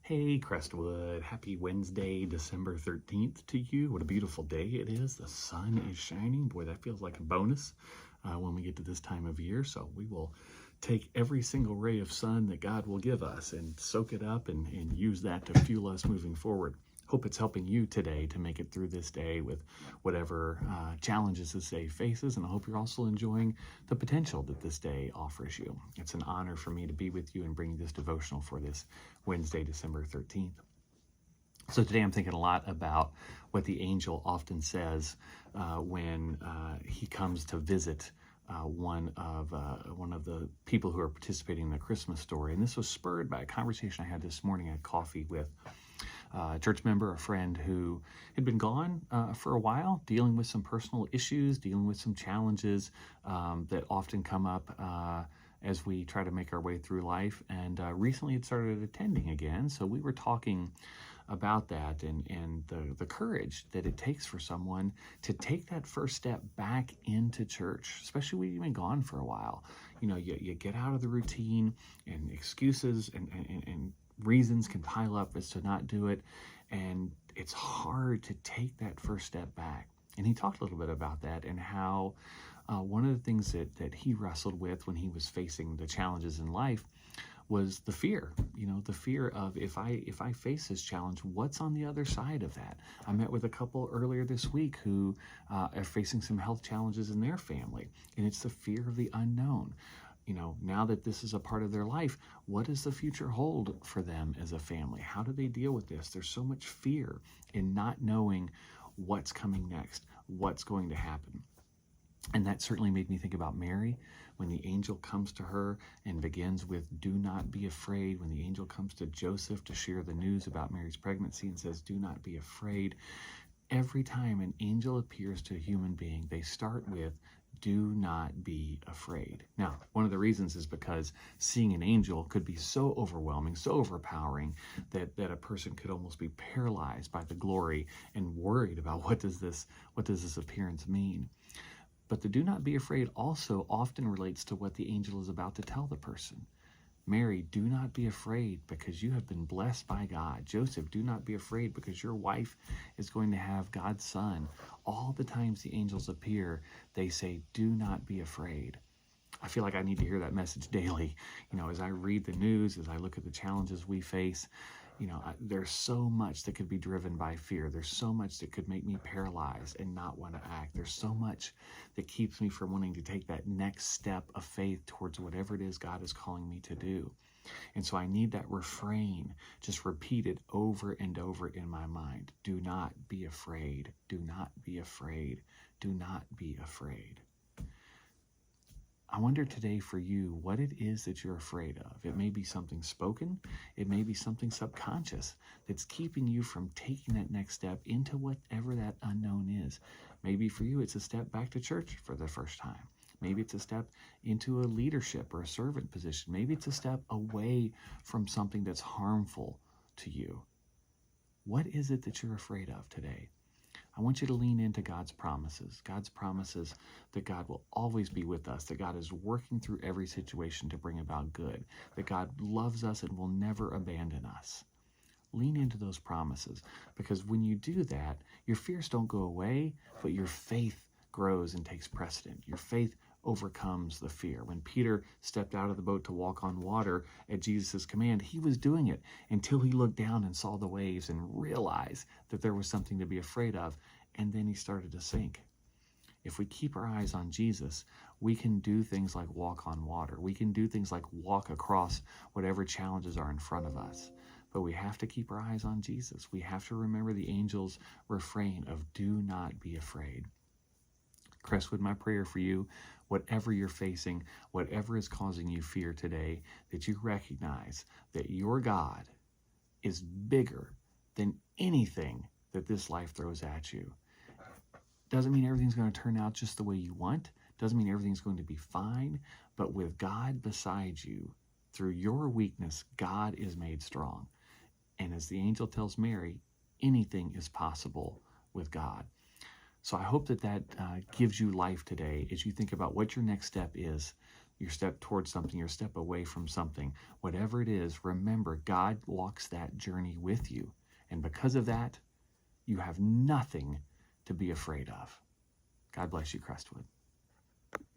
Hey Crestwood, happy Wednesday, December 13th to you. What a beautiful day it is. The sun is shining. Boy, that feels like a bonus when we get to this time of year. So we will take every single ray of sun that God will give us and soak it up and use that to fuel us moving forward. Hope it's helping you today to make it through this day with whatever challenges this day faces, and I hope you're also enjoying the potential that this day offers you. It's an honor for me to be with you and bring you this devotional for this Wednesday, December 13th. So today I'm thinking a lot about what the angel often says when he comes to visit one of the people who are participating in the Christmas story. And this was spurred by a conversation I had this morning at coffee with a church member, a friend who had been gone for a while, dealing with some personal issues, dealing with some challenges that often come up as we try to make our way through life. And recently had started attending again. So we were talking about that and the courage that it takes for someone to take that first step back into church, especially when you've been gone for a while. You know, you get out of the routine, and excuses and reasons can pile up as to not do it, and it's hard to take that first step back. And he talked a little bit about that and how one of the things that he wrestled with when he was facing the challenges in life was the fear, the fear of if I face this challenge, what's on the other side of that? I met with a couple earlier this week who are facing some health challenges in their family, and it's the fear of the unknown. Now that this is a part of their life, what does the future hold for them as a family? How do they deal with this? There's so much fear in not knowing what's coming next, what's going to happen. And that certainly made me think about Mary when the angel comes to her and begins with, "Do not be afraid." When the angel comes to Joseph to share the news about Mary's pregnancy and says, "Do not be afraid." Every time an angel appears to a human being, they start with, "Do not be afraid." Now, one of the reasons is because seeing an angel could be so overwhelming, so overpowering, that a person could almost be paralyzed by the glory and worried about what does this appearance mean. But the "do not be afraid" also often relates to what the angel is about to tell the person. Mary, do not be afraid because you have been blessed by God. Joseph, do not be afraid because your wife is going to have God's son. All the times the angels appear, they say, "Do not be afraid." I feel like I need to hear that message daily. As I read the news, as I look at the challenges we face, there's so much that could be driven by fear. There's so much that could make me paralyzed and not want to act. There's so much that keeps me from wanting to take that next step of faith towards whatever it is God is calling me to do. And so I need that refrain just repeated over and over in my mind. Do not be afraid. Do not be afraid. Do not be afraid. I wonder today for you what it is that you're afraid of. It may be something spoken. It may be something subconscious that's keeping you from taking that next step into whatever that unknown is. Maybe for you, it's a step back to church for the first time. Maybe it's a step into a leadership or a servant position. Maybe it's a step away from something that's harmful to you. What is it that you're afraid of today? I want you to lean into God's promises that God will always be with us, that God is working through every situation to bring about good, that God loves us and will never abandon us. Lean into those promises, because when you do that, your fears don't go away, but your faith grows and takes precedent. Your faith overcomes the fear. When Peter stepped out of the boat to walk on water at Jesus' command, he was doing it until he looked down and saw the waves and realized that there was something to be afraid of, and then he started to sink. If we keep our eyes on Jesus, we can do things like walk on water. We can do things like walk across whatever challenges are in front of us. But we have to keep our eyes on Jesus. We have to remember the angel's refrain of "do not be afraid." Crestwood, my prayer for you, whatever you're facing, whatever is causing you fear today, that you recognize that your God is bigger than anything that this life throws at you. Doesn't mean everything's going to turn out just the way you want. Doesn't mean everything's going to be fine. But with God beside you, through your weakness, God is made strong. And as the angel tells Mary, anything is possible with God. So I hope that gives you life today as you think about what your next step is your step towards something, your step away from something, whatever it is, remember God walks that journey with you. And because of that, you have nothing to be afraid of. God bless you, Crestwood.